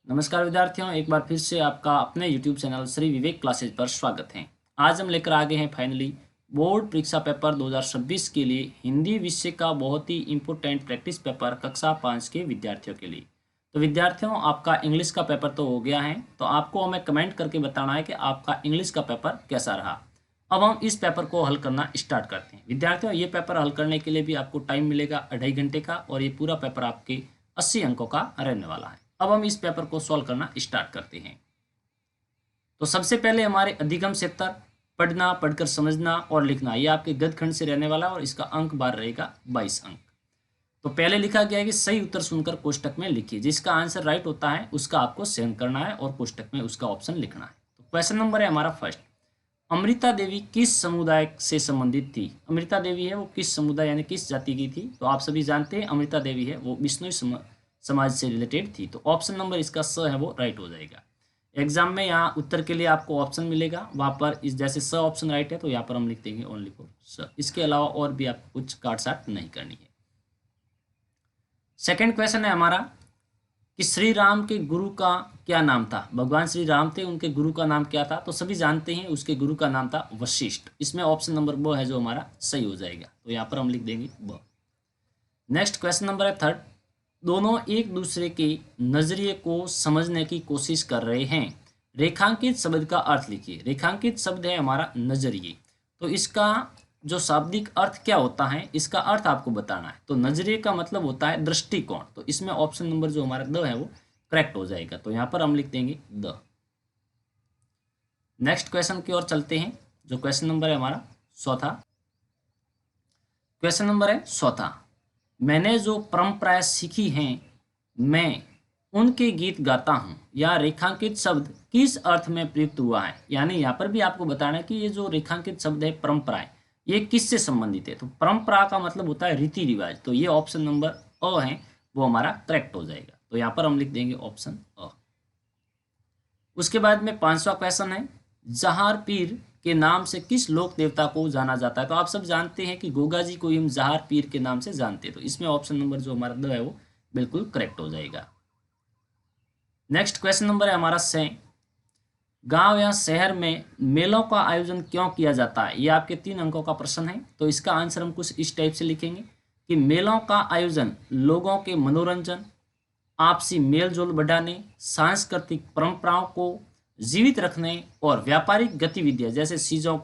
नमस्कार विद्यार्थियों, एक बार फिर से आपका अपने YouTube channel Shri Vivek classes पर स्वागत है। आज हम लेकर आ गए हैं फाइनली बोर्ड परीक्षा पेपर 2026 के लिए हिंदी विषय का बहुत ही इम्पोर्टेंट प्रैक्टिस पेपर कक्षा 5 के विद्यार्थियों के लिए। तो विद्यार्थियों, आपका इंग्लिश का पेपर तो हो गया है, तो आपको हमें कमेंट करके बताना है कि आपका इंग्लिश का पेपर कैसा रहा। अब हम इस पेपर को हल करना स्टार्ट करते हैं। विद्यार्थियों, ये पेपर हल करने के लिए भी आपको टाइम मिलेगा 2.5 घंटे का, और ये पूरा पेपर आपके 80 अंकों का रहने वाला है। अब हम इस पेपर को सॉल्व करना स्टार्ट करते हैं। तो सबसे पहले हमारे अधिगम क्षेत्र पढ़ना, पढ़कर समझना और लिखना, ये आपके गद्य खंड से रहने वाला है और इसका अंक बार रहेगा 22 अंक। तो पहले लिखा गया है कि सही उत्तर सुनकर कोष्टक में लिखिए। जिसका आंसर राइट होता है उसका आपको चयन करना है और कोष्टक में उसका ऑप्शन लिखना है। तो क्वेश्चन नंबर है हमारा फर्स्ट, अमृता देवी किस समुदाय से संबंधित थी? अमृता देवी है वो किस समुदाय यानी किस जाति की थी? तो आप सभी जानते हैं अमृता देवी है वो बिश्नोई समाज से रिलेटेड थी। तो ऑप्शन नंबर इसका स है वो राइट हो जाएगा। एग्जाम में यहाँ उत्तर के लिए आपको ऑप्शन मिलेगा, वहाँ पर इस जैसे स ऑप्शन राइट है तो यहाँ पर हम लिख देंगे ओनली फॉर स। इसके अलावा और भी आपको कुछ काट साट नहीं करनी है। सेकंड क्वेश्चन है हमारा कि श्री राम के गुरु का क्या नाम था? भगवान श्री राम थे, उनके गुरु का नाम क्या था? तो सभी जानते हैं उसके गुरु का नाम था वशिष्ठ। इसमें ऑप्शन नंबर ब है जो हमारा सही हो जाएगा। तो यहाँ पर हम लिख देंगे ब। नेक्स्ट क्वेश्चन नंबर है थर्ड, दोनों एक दूसरे के नजरिए को समझने की कोशिश कर रहे हैं। रेखांकित शब्द का अर्थ लिखिए। रेखांकित शब्द है हमारा नजरिए, तो इसका जो शाब्दिक अर्थ क्या होता है इसका अर्थ आपको बताना है। तो नजरिए का मतलब होता है दृष्टिकोण, तो इसमें ऑप्शन नंबर जो हमारा द है वो करेक्ट हो जाएगा। तो यहाँ पर हम लिख देंगे द। नेक्स्ट क्वेश्चन की ओर चलते हैं, जो क्वेश्चन नंबर है हमारा चौथा। क्वेश्चन नंबर है चौथा, मैंने जो परंपराएं सीखी हैं मैं उनके गीत गाता हूँ। या रेखांकित शब्द किस अर्थ में प्रयुक्त हुआ है? यानी यहाँ पर भी आपको बताना है कि ये जो रेखांकित शब्द है परंपराएं, ये किससे संबंधित है? तो परंपरा का मतलब होता है रीति रिवाज, तो ये ऑप्शन नंबर अ है वो हमारा करेक्ट हो जाएगा। तो यहाँ पर हम लिख देंगे ऑप्शन अ। उसके बाद में 5वां क्वेश्चन है, जहार पीर के नाम से किस लोक देवता को जाना जाता है? तो आप सब जानते हैं कि गोगा जी को हम जहार पीर के नाम से जानते हैं। तो इसमें ऑप्शन नंबर जो हमारा द है वो बिल्कुल करेक्ट हो जाएगा। नेक्स्ट क्वेश्चन नंबर है हमारा 6, गांव या शहर में मेलों का आयोजन क्यों किया जाता है? ये आपके 3 अंकों का प्रश्न है। तो इसका आंसर हम कुछ इस टाइप से लिखेंगे कि मेलों का आयोजन लोगों के मनोरंजन, आपसी मेल जोल बढ़ाने, सांस्कृतिक परंपराओं को जीवित रखने और व्यापारिक गतिविधियां जैसे चीज़ों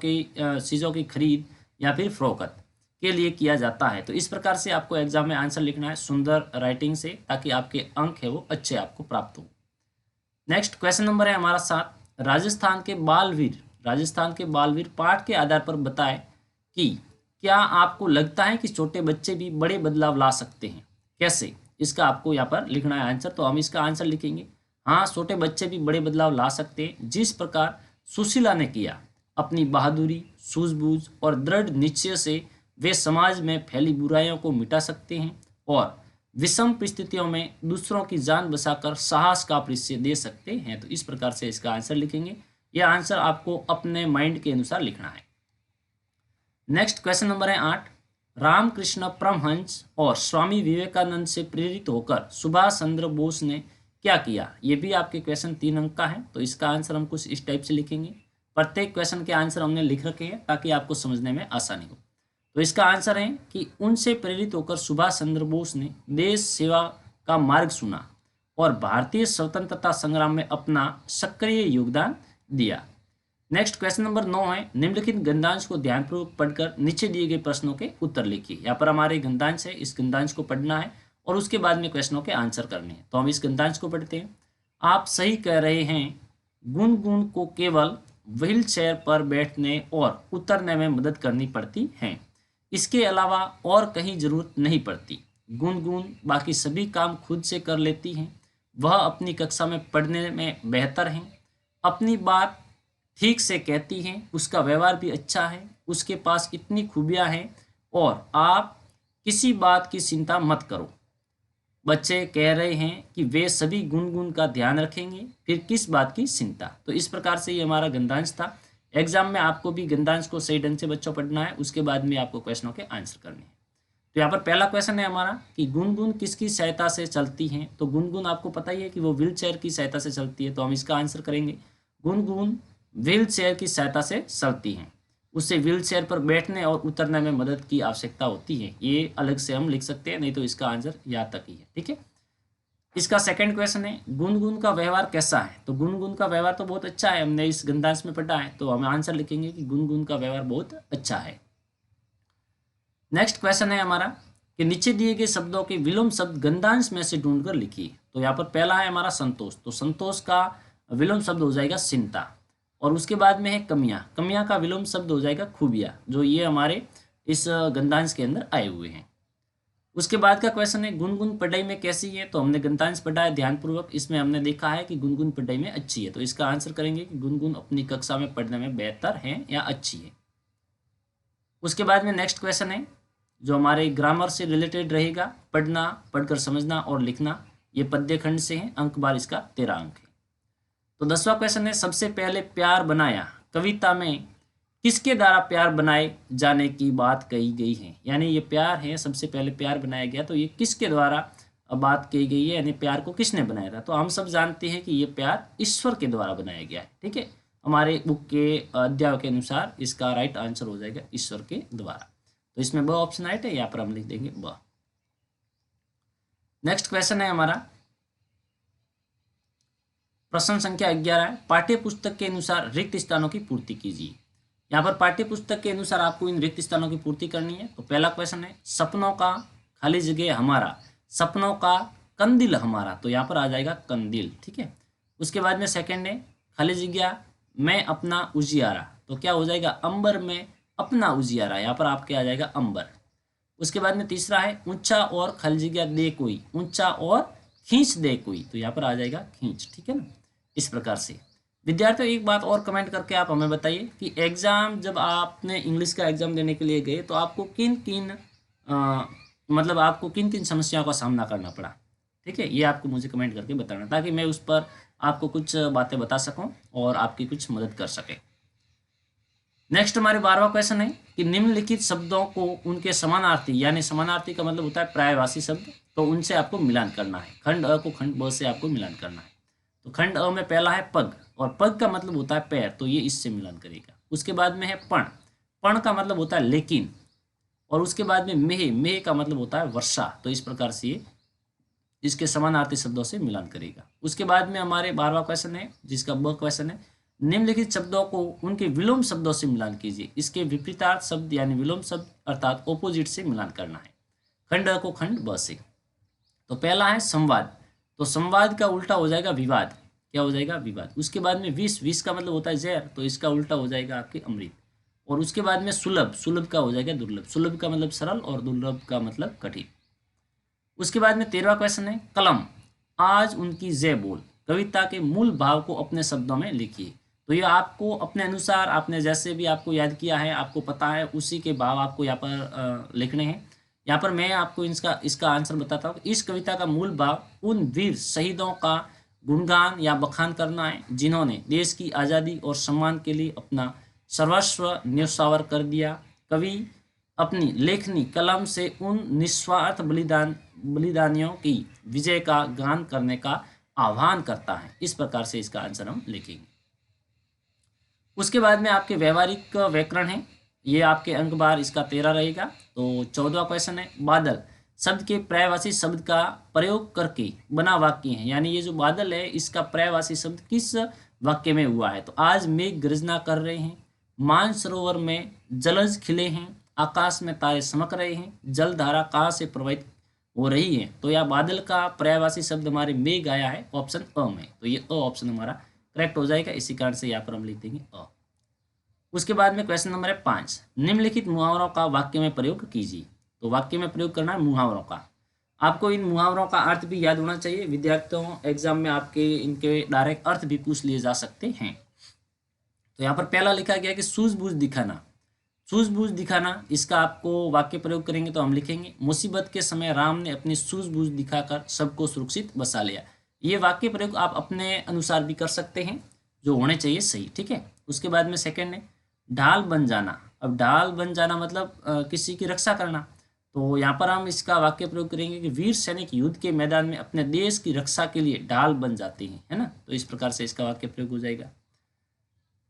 की खरीद या फिर फरोख्त के लिए किया जाता है। तो इस प्रकार से आपको एग्जाम में आंसर लिखना है सुंदर राइटिंग से, ताकि आपके अंक है वो अच्छे आपको प्राप्त हो। नेक्स्ट क्वेश्चन नंबर है हमारा 7, राजस्थान के बालवीर पाठ के आधार पर बताए कि क्या आपको लगता है कि छोटे बच्चे भी बड़े बदलाव ला सकते हैं? कैसे? इसका आपको यहाँ पर लिखना है आंसर। तो हम इसका आंसर लिखेंगे हाँ, छोटे बच्चे भी बड़े बदलाव ला सकते हैं। जिस प्रकार सुशीला ने किया, अपनी बहादुरी, सूझबूझ और दृढ़ निश्चय से वे समाज में फैली बुराइयों को मिटा सकते हैं और विषम परिस्थितियों में दूसरों की जान बचाकर साहस का परिचय दे सकते हैं। तो इस प्रकार से इसका आंसर लिखेंगे। यह आंसर आपको अपने माइंड के अनुसार लिखना है। नेक्स्ट क्वेश्चन नंबर है 8, रामकृष्ण परमहंस और स्वामी विवेकानंद से प्रेरित होकर सुभाष चंद्र बोस ने क्या किया? ये भी आपके क्वेश्चन 3 अंक का है। तो इसका आंसर हम कुछ इस टाइप से लिखेंगे। प्रत्येक क्वेश्चन के आंसर हमने लिख रखे हैं ताकि आपको समझने में आसानी हो। तो इसका आंसर है कि उनसे प्रेरित होकर सुभाष चंद्र बोस ने देश सेवा का मार्ग चुना और भारतीय स्वतंत्रता संग्राम में अपना सक्रिय योगदान दिया। नेक्स्ट क्वेश्चन नंबर 9 है, निम्नलिखित गद्यांश को ध्यानपूर्वक पढ़कर नीचे दिए गए प्रश्नों के उत्तर लिखिए। यहाँ पर हमारे गद्यांश है, इस गद्यांश को पढ़ना है और उसके बाद में क्वेश्चनों के आंसर करने हैं। तो हम इस गद्यांश को पढ़ते हैं। आप सही कह रहे हैं, गुनगुन को केवल व्हील चेयर पर बैठने और उतरने में मदद करनी पड़ती है, इसके अलावा और कहीं जरूरत नहीं पड़ती। गुनगुन बाकी सभी काम खुद से कर लेती हैं। वह अपनी कक्षा में पढ़ने में बेहतर हैं, अपनी बात ठीक से कहती हैं, उसका व्यवहार भी अच्छा है, उसके पास इतनी खूबियां हैं और आप किसी बात की चिंता मत करो। बच्चे कह रहे हैं कि वे सभी गुनगुन का ध्यान रखेंगे, फिर किस बात की चिंता। तो इस प्रकार से ये हमारा गद्यांश था। एग्जाम में आपको भी गद्यांश को सही ढंग से बच्चों पढ़ना है, उसके बाद में आपको क्वेश्चनों के आंसर करने हैं। तो यहाँ पर पहला क्वेश्चन है हमारा कि गुनगुन किसकी सहायता से चलती हैं। तो गुनगुन आपको पता ही है कि वो व्हील चेयर की सहायता से चलती है, तो हम इसका आंसर करेंगे गुनगुन व्हील चेयर की सहायता से चलती हैं। उससे व्हील चेयर पर बैठने और उतरने में मदद की आवश्यकता होती है। ये अलग से हम लिख सकते हैं, नहीं तो इसका आंसर यहाँ तक ही है। ठीक है, इसका सेकंड क्वेश्चन है गुनगुन का व्यवहार कैसा है। तो गुनगुन का व्यवहार तो बहुत अच्छा है, हमने इस गंधांश में पढ़ा है, तो हम आंसर लिखेंगे कि गुनगुन का व्यवहार बहुत अच्छा है। नेक्स्ट क्वेश्चन है हमारा कि नीचे दिए गए शब्दों के विलोम शब्द गंधांश में से ढूंढकर लिखिए। तो यहाँ पर पहला है हमारा संतोष, तो संतोष का विलोम शब्द हो जाएगा चिंता। और उसके बाद में है कमियां, कमियां का विलोम शब्द हो जाएगा खूबियां, जो ये हमारे इस गंधांश के अंदर आए हुए हैं। उसके बाद का क्वेश्चन है गुनगुन पढ़ाई में कैसी है। तो हमने गंधांश पढ़ा है ध्यानपूर्वक, इसमें हमने देखा है कि गुनगुन पढ़ाई में अच्छी है, तो इसका आंसर करेंगे कि गुनगुन अपनी कक्षा में पढ़ने में बेहतर है या अच्छी है। उसके बाद में नेक्स्ट क्वेश्चन है जो हमारे ग्रामर से रिलेटेड रहेगा, पढ़ना, पढ़कर समझना और लिखना। ये पद्य खंड से है, अंक बार इसका 13 अंक है। तो 10वां क्वेश्चन है सबसे पहले प्यार बनाया कविता में किसके द्वारा प्यार बनाए जाने की बात कही गई है। यानी ये प्यार है, सबसे पहले प्यार बनाया गया, तो ये किसके द्वारा बात कही गई है, यानी प्यार को किसने बनाया था। तो हम सब जानते हैं कि ये प्यार ईश्वर के द्वारा बनाया गया है। ठीक है, हमारे बुक के अध्याय के अनुसार इसका राइट आंसर हो जाएगा ईश्वर के द्वारा। तो इसमें ब ऑप्शन राइट है, यहाँ पर हम लिख देंगे ब। नेक्स्ट क्वेश्चन है हमारा प्रश्न संख्या 11 है पाठ्य पुस्तक के अनुसार रिक्त स्थानों की पूर्ति कीजिए। यहाँ पर पाठ्य पुस्तक के अनुसार आपको इन रिक्त स्थानों की पूर्ति करनी है। तो पहला क्वेश्चन है सपनों का खाली जगह हमारा, सपनों का कंदिल हमारा, तो यहाँ पर आ जाएगा कंदिल। ठीक है, उसके बाद में सेकंड है खाली जगह मैं अपना उजियारा, तो क्या हो जाएगा अंबर में अपना उजियारा, यहाँ पर आपके आ जाएगा अंबर। उसके बाद में तीसरा है ऊंचा और खाली जगह दे कोई, ऊंचा और खींच दे कोई, तो यहाँ पर आ जाएगा खींच। ठीक है ना, इस प्रकार से। विद्यार्थियों एक बात और कमेंट करके आप हमें बताइए कि एग्ज़ाम जब आपने इंग्लिश का एग्ज़ाम देने के लिए गए तो आपको किन किन मतलब आपको किन किन समस्याओं का सामना करना पड़ा। ठीक है, ये आपको मुझे कमेंट करके बताना, ताकि मैं उस पर आपको कुछ बातें बता सकूं और आपकी कुछ मदद कर सके। नेक्स्ट हमारे 12वां क्वेश्चन है कि निम्नलिखित शब्दों को उनके समानार्थी, यानी समानार्थी का मतलब होता है पर्यायवाची शब्द, तो उनसे आपको मिलान करना है। खंड अ को खंड ब से आपको मिलान करना है। तो खंड अ में पहला है पग, और पग का मतलब होता है पैर, तो ये इससे मिलान करेगा। उसके बाद में है पण, पण का मतलब होता है लेकिन, और उसके बाद में मेह, मेह का मतलब होता है वर्षा, तो इस प्रकार से ये इसके समानार्थी शब्दों से मिलान करेगा। उसके बाद में हमारे 12वां क्वेश्चन है जिसका ब क्वेश्चन है निम्नलिखित शब्दों को उनके विलोम शब्दों से मिलान कीजिए। इसके विपरीतार्थ शब्द यानी विलोम शब्द अर्थात ऑपोजिट से मिलान करना है। खंड अ को खंड ब से। तो पहला है संवाद, तो संवाद का उल्टा हो जाएगा विवाद, क्या हो जाएगा विवाद। उसके बाद में विष, विष का मतलब होता है जहर, तो इसका उल्टा हो जाएगा आपके अमृत। और उसके बाद में सुलभ, सुलभ का हो जाएगा दुर्लभ, सुलभ का मतलब सरल और दुर्लभ का मतलब कठिन। उसके बाद में 13वां क्वेश्चन है कलम, आज उनकी जय बोल, कविता के मूल भाव को अपने शब्दों में लिखिए। तो ये आपको अपने अनुसार, आपने जैसे भी आपको याद किया है, आपको पता है, उसी के भाव आपको यहाँ पर लिखने हैं। यहाँ पर मैं आपको इसका आंसर बताता हूँ। इस कविता का मूल भाव उन वीर शहीदों का गुणगान या बखान करना है जिन्होंने देश की आज़ादी और सम्मान के लिए अपना सर्वस्व न्यौछावर कर दिया। कवि अपनी लेखनी कलम से उन निस्वार्थ बलिदानियों की विजय का गान करने का आह्वान करता है। इस प्रकार से इसका आंसर हम लिखेंगे। उसके बाद में आपके व्यवहारिक व्याकरण है, ये आपके अंक बार इसका 13 रहेगा। तो 14वां क्वेश्चन है बादल शब्द के पर्यायवाची शब्द का प्रयोग करके बना वाक्य है, यानी ये जो बादल है इसका पर्यायवाची शब्द किस वाक्य में हुआ है। तो आज मेघ गर्जना कर रहे हैं, मानसरोवर में जलज खिले हैं, आकाश में तारे चमक रहे हैं, जलधारा कहाँ से प्रवाहित हो रही है। तो यह बादल का पर्यायवाची शब्द हमारे मेघ आया है ऑप्शन अ में, तो ये अ ऑप्शन हमारा करेक्ट हो जाएगा। इसी कारण से यहाँ पर हम लिख देंगे अ। उसके बाद में क्वेश्चन नंबर है 5, निम्नलिखित मुहावरों का वाक्य में प्रयोग कीजिए। तो वाक्य में प्रयोग करना है मुहावरों का। आपको इन मुहावरों का अर्थ भी याद होना चाहिए विद्यार्थियों, एग्जाम में आपके इनके डायरेक्ट अर्थ भी पूछ लिए जा सकते हैं। तो यहाँ पर पहला लिखा गया कि सूझबूझ दिखाना, सूझबूझ दिखाना, इसका आपको वाक्य प्रयोग करेंगे तो हम लिखेंगे मुसीबत के समय राम ने अपनी सूझबूझ दिखाकर सबको सुरक्षित बसा लिया। ये वाक्य प्रयोग आप अपने अनुसार भी कर सकते हैं, जो होने चाहिए सही। ठीक है, उसके बाद में सेकंड है ढाल बन जाना। अब ढाल बन जाना मतलब किसी की रक्षा करना, तो यहाँ पर हम इसका वाक्य प्रयोग करेंगे कि वीर सैनिक युद्ध के मैदान में अपने देश की रक्षा के लिए ढाल बन जाते हैं, है ना। तो इस प्रकार से इसका वाक्य प्रयोग हो जाएगा।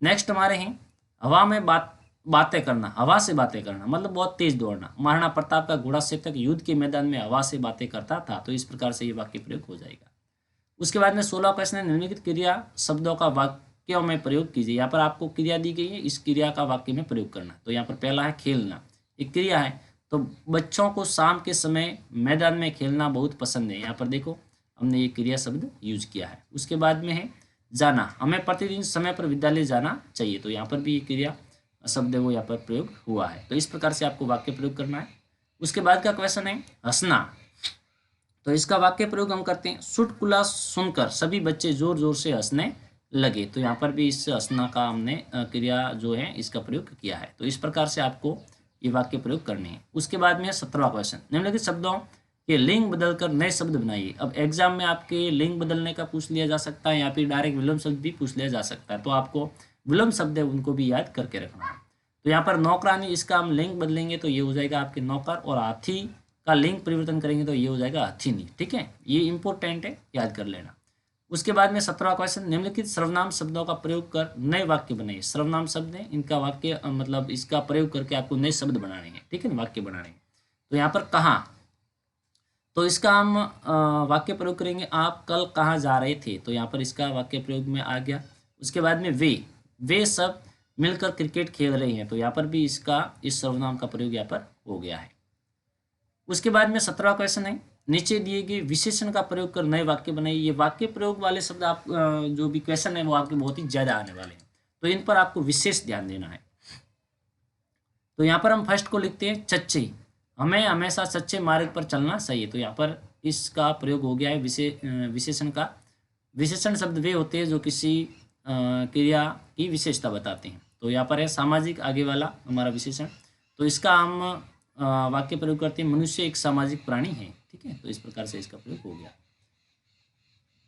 नेक्स्ट हमारे हैं हवा में बातें करना। हवा से बातें करना मतलब बहुत तेज दौड़ना। महाराणा प्रताप का घोड़ा सेवक युद्ध के मैदान में हवा से बातें करता था। तो इस प्रकार से ये वाक्य प्रयोग हो जाएगा। उसके बाद में 16 क्वेश्चन है, निम्नलिखित क्रिया शब्दों का वाक्यों में प्रयोग कीजिए। यहाँ पर आपको क्रिया दी गई है, इस क्रिया का वाक्य में प्रयोग करना। तो यहाँ पर पहला है खेलना, एक क्रिया है। तो बच्चों को शाम के समय मैदान में खेलना बहुत पसंद है। यहाँ पर देखो हमने ये क्रिया शब्द यूज किया है। उसके बाद में है जाना, हमें प्रतिदिन समय पर विद्यालय जाना चाहिए। तो यहाँ पर भी ये क्रिया शब्द है वो यहाँ पर प्रयोग हुआ है। तो इस प्रकार से आपको वाक्य प्रयोग करना है। उसके बाद का क्वेश्चन है हंसना। तो इसका वाक्य प्रयोग हम करते हैं, चुटकुला सुनकर सभी बच्चे जोर जोर से हंसने लगे। तो यहाँ पर भी इस हंसना का हमने क्रिया जो है इसका प्रयोग किया है। तो इस प्रकार से आपको ये वाक्य प्रयोग करने हैं। उसके बाद में है 17वां क्वेश्चन, निम्नलिखित शब्दों के लिंग बदलकर नए शब्द बनाइए। अब एग्जाम में आपके लिंग बदलने का पूछ लिया जा सकता है या फिर डायरेक्ट विलोम शब्द भी पूछ लिया जा सकता है। तो आपको विलोम शब्द है उनको भी याद करके रखना है। तो यहाँ पर नौकरानी, इसका हम लिंग बदलेंगे तो ये हो जाएगा आपके नौकर, और हाथी का लिंग परिवर्तन करेंगे तो ये हो जाएगा हथिनी। ठीक है, ये इंपॉर्टेंट है, याद कर लेना। उसके बाद में 17वां क्वेश्चन, निम्नलिखित सर्वनाम शब्दों का प्रयोग कर नए वाक्य बनाइए। सर्वनाम शब्द है, इनका वाक्य मतलब इसका प्रयोग करके आपको नए शब्द बनाने हैं। ठीक है, वाक्य बनाने हैं। तो यहाँ पर कहाँ, तो इसका हम वाक्य प्रयोग करेंगे, आप कल कहाँ जा रहे थे। तो यहाँ पर इसका वाक्य प्रयोग में आ गया। उसके बाद में वे सब मिलकर क्रिकेट खेल रहे हैं। तो यहाँ पर भी इसका इस सर्वनाम का प्रयोग यहाँ पर हो गया है। उसके बाद में 17वां क्वेश्चन है, नीचे दिए गए विशेषण का प्रयोग कर नए वाक्य बनाइए। ये वाक्य प्रयोग वाले शब्द आप जो भी क्वेश्चन है वो आपके बहुत ही ज्यादा आने वाले हैं, तो इन पर आपको विशेष ध्यान देना है। तो यहाँ पर हम फर्स्ट को लिखते हैं सच्चे, हमें हमेशा सच्चे मार्ग पर चलना चाहिए। तो यहाँ पर इसका प्रयोग हो गया है विशेषण का। विशेषण शब्द वे होते हैं जो किसी क्रिया की विशेषता बताते हैं। तो यहाँ पर है सामाजिक, आगे वाला हमारा विशेषण। तो इसका हम वाक्य प्रयोग करते हैं, मनुष्य एक सामाजिक प्राणी है। ठीक है, तो इस प्रकार से इसका प्रयोग हो गया।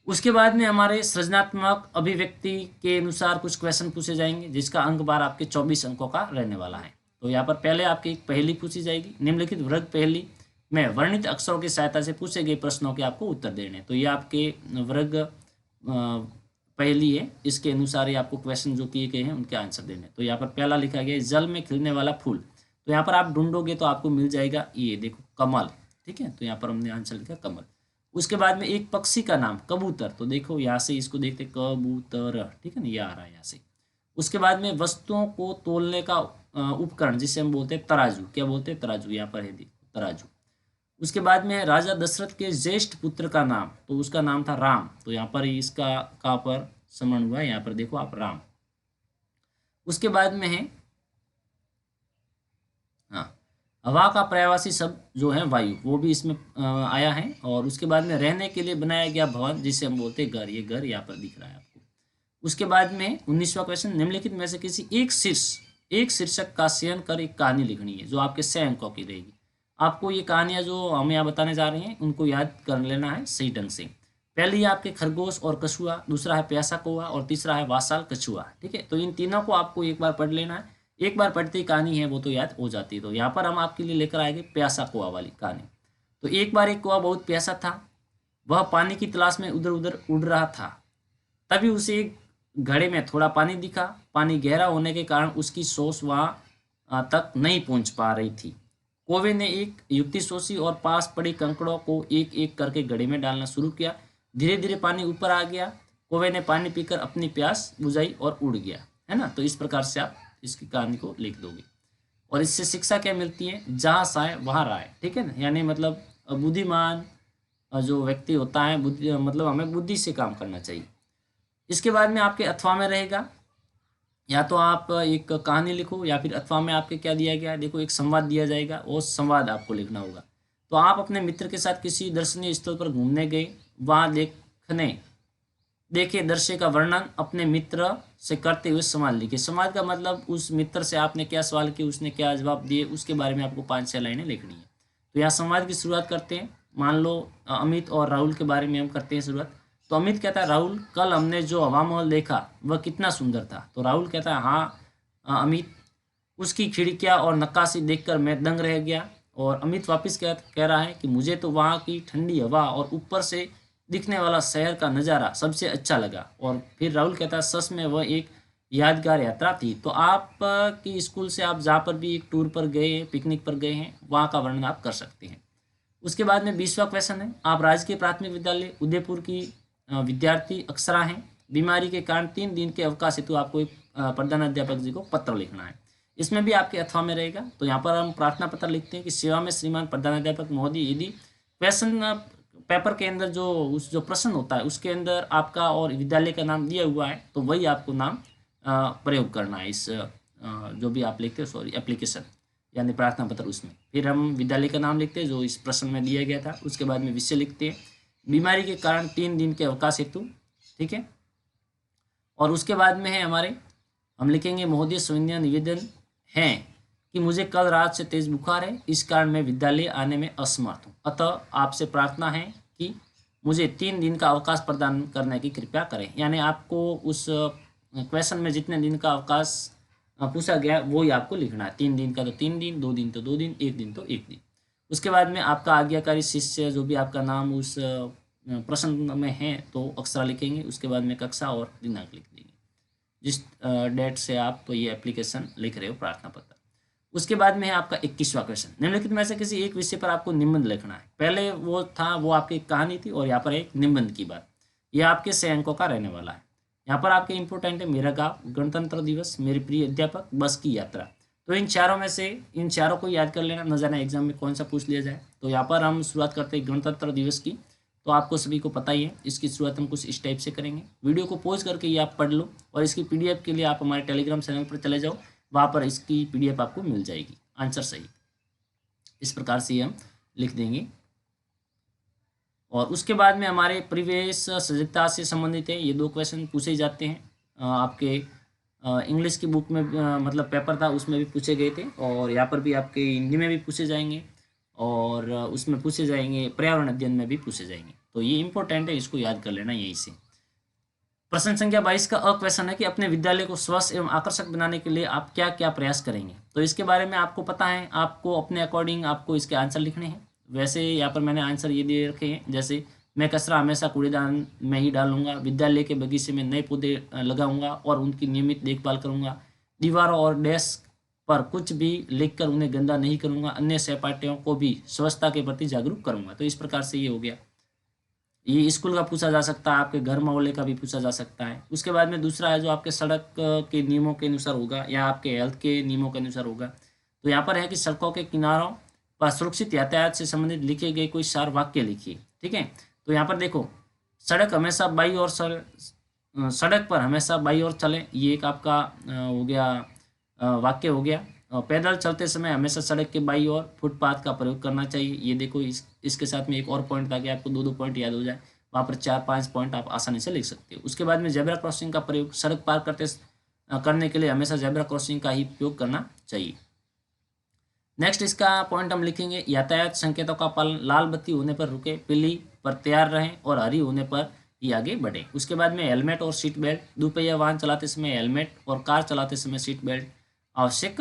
उसके बाद में हमारे सृजनात्मक अभिव्यक्ति के अनुसार कुछ क्वेश्चन पूछे जाएंगे, जिसका अंक बार आपके 24 अंकों का रहने वाला है। तो यहाँ पर पहले आपकी एक पहेली पूछी जाएगी, निम्नलिखित वर्ग पहेली में वर्णित अक्षरों की सहायता से पूछे गए प्रश्नों के आपको उत्तर देने। तो ये आपके वर्ग पहेली है, इसके अनुसार ही आपको क्वेश्चन जो किए गए हैं उनके आंसर देने। तो यहाँ पर पहला लिखा गया है जल में खिलने वाला फूल। तो यहाँ पर आप ढूंढोगे तो आपको मिल जाएगा, ये देखो कमल। ठीक है, तो यहाँ पर हमने आंसर लिखा कमल। उसके बाद में एक पक्षी का नाम कबूतर। तो देखो यहाँ से इसको देखते कबूतर। ठीक है ना, ये आ रहा है यहाँ से। उसके बाद में वस्तुओं को तोलने का उपकरण जिसे हम बोलते हैं तराजू। क्या बोलते हैं? तराजू। यहाँ पर है देखो तराजू। उसके बाद में राजा दशरथ के ज्येष्ठ पुत्र का नाम, तो उसका नाम था राम। तो यहाँ पर इसका कहाँ पर समण हुआ है, यहाँ पर देखो आप राम। उसके बाद में है हवा का पर्यायवाची शब्द जो है वायु, वो भी इसमें आया है। और उसके बाद में रहने के लिए बनाया गया भवन जिसे हम बोलते हैं घर, ये घर यहाँ पर दिख रहा है आपको। उसके बाद में 19वां क्वेश्चन, निम्नलिखित में से किसी एक शीर्षक का चयन कर एक कहानी लिखनी है जो आपके 6 अंकों की रहेगी। आपको ये कहानियां जो हम यहाँ बताने जा रहे हैं उनको याद कर लेना है सही ढंग से। पहली है आपके खरगोश और कछुआ, दूसरा है प्यासा कौवा और तीसरा है वासाल कछुआ। ठीक है, तो इन तीनों को आपको एक बार पढ़ लेना है। एक बार पढ़ते ही कहानी है वो तो याद हो जाती है। तो यहाँ पर हम आपके लिए लेकर आएंगे प्यासा कौवा वाली कहानी। तो एक बार एक कौवा बहुत प्यासा था, वह पानी की तलाश में उधर उधर उड़ रहा था। तभी उसे एक घड़े में थोड़ा पानी दिखा। पानी गहरा होने के कारण उसकी सोच वहां तक नहीं पहुंच पा रही थी। कौवे ने एक युक्ति सोची और पास पड़े कंकड़ों को एक एक करके घड़े में डालना शुरू किया। धीरे धीरे पानी ऊपर आ गया। कौवे ने पानी पीकर अपनी प्यास बुझाई और उड़ गया, है ना। तो इस प्रकार से आप इसकी कहानी को लिख दोगे। और इससे शिक्षा क्या मिलती है? जहाँ साय वहाँ राय। ठीक है ना, यानी मतलब बुद्धिमान जो व्यक्ति होता है मतलब हमें बुद्धि से काम करना चाहिए। इसके बाद में आपके अथवा में रहेगा, या तो आप एक कहानी लिखो या फिर अथवा में आपके क्या दिया गया है, देखो एक संवाद दिया जाएगा और संवाद आपको लिखना होगा। तो आप अपने मित्र के साथ किसी दर्शनीय स्थल पर घूमने गए, वहाँ देखे दृश्य का वर्णन अपने मित्र से करते हुए सवाल लिखे। सवाल का मतलब उस मित्र से आपने क्या सवाल किया, उसने क्या जवाब दिए, उसके बारे में आपको 5-6 लाइनें लिखनी है। तो यहाँ संवाद की शुरुआत करते हैं। मान लो अमित और राहुल के बारे में हम करते हैं शुरुआत। तो अमित कहता है, राहुल कल हमने जो हवा महल देखा वह कितना सुंदर था। तो राहुल कहता है, हाँ अमित, उसकी खिड़कियाँ और नक्काशी देखकर मैं दंग रह गया। और अमित वापस कह रहा है कि मुझे तो वहाँ की ठंडी हवा और ऊपर से दिखने वाला शहर का नज़ारा सबसे अच्छा लगा। और फिर राहुल कहता है सच में वह एक यादगार यात्रा थी। तो आप की स्कूल से आप जहाँ पर भी एक टूर पर गए, पिकनिक पर गए हैं, वहाँ का वर्णन आप कर सकते हैं। उसके बाद में 20वां क्वेश्चन है, आप राजकीय प्राथमिक विद्यालय उदयपुर की विद्यार्थी अक्षरा हैं। बीमारी के कारण 3 दिन के अवकाश हेतु आपको एक प्रधानाध्यापक जी को पत्र लिखना है। इसमें भी आपके अथवा में रहेगा। तो यहाँ पर हम प्रार्थना पत्र लिखते हैं कि सेवा में श्रीमान प्रधानाध्यापक महोदय, यदि क्वेश्चन पेपर के अंदर जो प्रश्न होता है उसके अंदर आपका और विद्यालय का नाम दिया हुआ है, तो वही आपको नाम प्रयोग करना है इस जो भी आप लिखते हो एप्लीकेशन यानी प्रार्थना पत्र उसमें। फिर हम विद्यालय का नाम लिखते हैं जो इस प्रश्न में दिया गया था। उसके बाद में विषय लिखते हैं, बीमारी के कारण 3 दिन के अवकाश हेतु, ठीक है। और उसके बाद में है हमारे, हम लिखेंगे महोदय सविनय निवेदन है कि मुझे कल रात से तेज बुखार है, इस कारण मैं विद्यालय आने में असमर्थ हूँ, अतः आपसे प्रार्थना है कि मुझे 3 दिन का अवकाश प्रदान करने की कृपया करें। यानी आपको उस क्वेश्चन में जितने दिन का अवकाश पूछा गया वही आपको लिखना है। 3 दिन का तो 3 दिन, 2 दिन तो 2 दिन, 1 दिन तो 1 दिन। उसके बाद में आपका आज्ञाकारी शिष्य जो भी आपका नाम उस प्रश्न में है तो अक्षरा लिखेंगे। उसके बाद में कक्षा और दिनांक लिख देंगे जिस डेट से आप ये एप्लीकेशन लिख रहे हो प्रार्थना पत्र। उसके बाद में है आपका 21वां क्वेश्चन, निम्नलिखित में से किसी एक विषय पर आपको निबंध लिखना है। पहले वो था, वो आपकी कहानी थी और यहाँ पर एक निबंध की बात। यह आपके 6 अंकों का रहने वाला है। यहाँ पर आपके इंपोर्टेंट है मेरा गाँव, गणतंत्र दिवस, मेरे प्रिय अध्यापक, बस की यात्रा। तो इन चारों में से इन चारों को याद कर लेना, न जाने एग्जाम में कौन सा पूछ लिया जाए। तो यहाँ पर हम शुरुआत करते हैं गणतंत्र दिवस की। तो आपको सभी को पता ही है, इसकी शुरुआत हम कुछ इस टाइप से करेंगे। वीडियो को पॉज करके ये आप पढ़ लो और इसकी पीडीएफ के लिए आप हमारे टेलीग्राम चैनल पर चले जाओ, वहाँ पर इसकी पीडीएफ आपको मिल जाएगी आंसर सही। इस प्रकार से हम लिख देंगे। और उसके बाद में हमारे परिवेश सजगता से संबंधित है, ये 2 क्वेश्चन पूछे जाते हैं। आपके इंग्लिश की बुक में मतलब पेपर था उसमें भी पूछे गए थे और यहाँ पर भी आपके हिंदी में भी पूछे जाएंगे और उसमें पूछे जाएंगे, पर्यावरण अध्ययन में भी पूछे जाएंगे। तो ये इंपॉर्टेंट है, इसको याद कर लेना यहीं से। प्रश्न संख्या 22 का अ क्वेश्चन है कि अपने विद्यालय को स्वस्थ एवं आकर्षक बनाने के लिए आप क्या क्या प्रयास करेंगे। तो इसके बारे में आपको पता है, आपको अपने अकॉर्डिंग आपको इसके आंसर लिखने हैं। वैसे यहाँ पर मैंने आंसर ये दे रखे हैं, जैसे मैं कचरा हमेशा कूड़ेदान में ही डालूंगा, विद्यालय के बगीचे में नए पौधे लगाऊंगा और उनकी नियमित देखभाल करूंगा, दीवारों और डेस्क पर कुछ भी लिखकर उन्हें गंदा नहीं करूंगा, अन्य सहपाठियों को भी स्वच्छता के प्रति जागरूक करूंगा। तो इस प्रकार से ये हो गया। ये स्कूल का पूछा जा सकता है, आपके घर मोहल्ले का भी पूछा जा सकता है। उसके बाद में दूसरा है जो आपके सड़क के नियमों के अनुसार होगा या आपके हेल्थ के नियमों के अनुसार होगा। तो यहाँ पर है कि सड़कों के किनारों पर सुरक्षित यातायात से संबंधित लिखे गए कोई 4 वाक्य लिखिए, ठीक है। तो यहाँ पर देखो, सड़क हमेशा बाई और सड़क पर हमेशा बाई और चले, ये एक आपका हो गया वाक्य हो गया। पैदल चलते समय हमेशा सड़क के बाई और फुटपाथ का प्रयोग करना चाहिए। ये देखो, इसके साथ में एक और पॉइंट ताकि आपको 2-2 पॉइंट याद हो जाए, वहाँ पर 4-5 पॉइंट आप आसानी से लिख सकते हो। उसके बाद में जेब्रा क्रॉसिंग का प्रयोग, सड़क पार करने के लिए हमेशा जेब्रा क्रॉसिंग का ही उपयोग करना चाहिए। नेक्स्ट इसका पॉइंट हम लिखेंगे, यातायात संकेतों का पालन, लाल बत्ती होने पर रुके, पीली पर तैयार रहें और हरी होने पर ही आगे बढ़े। उसके बाद में हेलमेट और सीट बेल्ट, दोपहिया वाहन चलाते समय हेलमेट और कार चलाते समय सीट बेल्ट आवश्यक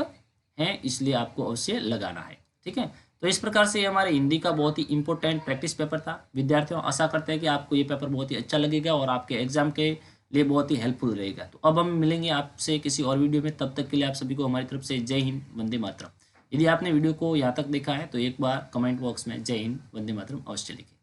है, इसलिए आपको अवश्य लगाना है, ठीक है। तो इस प्रकार से हमारे हिंदी का बहुत ही इंपॉर्टेंट प्रैक्टिस पेपर था। विद्यार्थियों, आशा करते हैं कि आपको ये पेपर बहुत ही अच्छा लगेगा और आपके एग्जाम के लिए बहुत ही हेल्पफुल रहेगा। तो अब हम मिलेंगे आपसे किसी और वीडियो में, तब तक के लिए आप सभी को हमारी तरफ से जय हिंद, वंदे मातरम। यदि आपने वीडियो को यहाँ तक देखा है तो एक बार कमेंट बॉक्स में जय हिंद, वंदे मातरम अवश्य लिखें।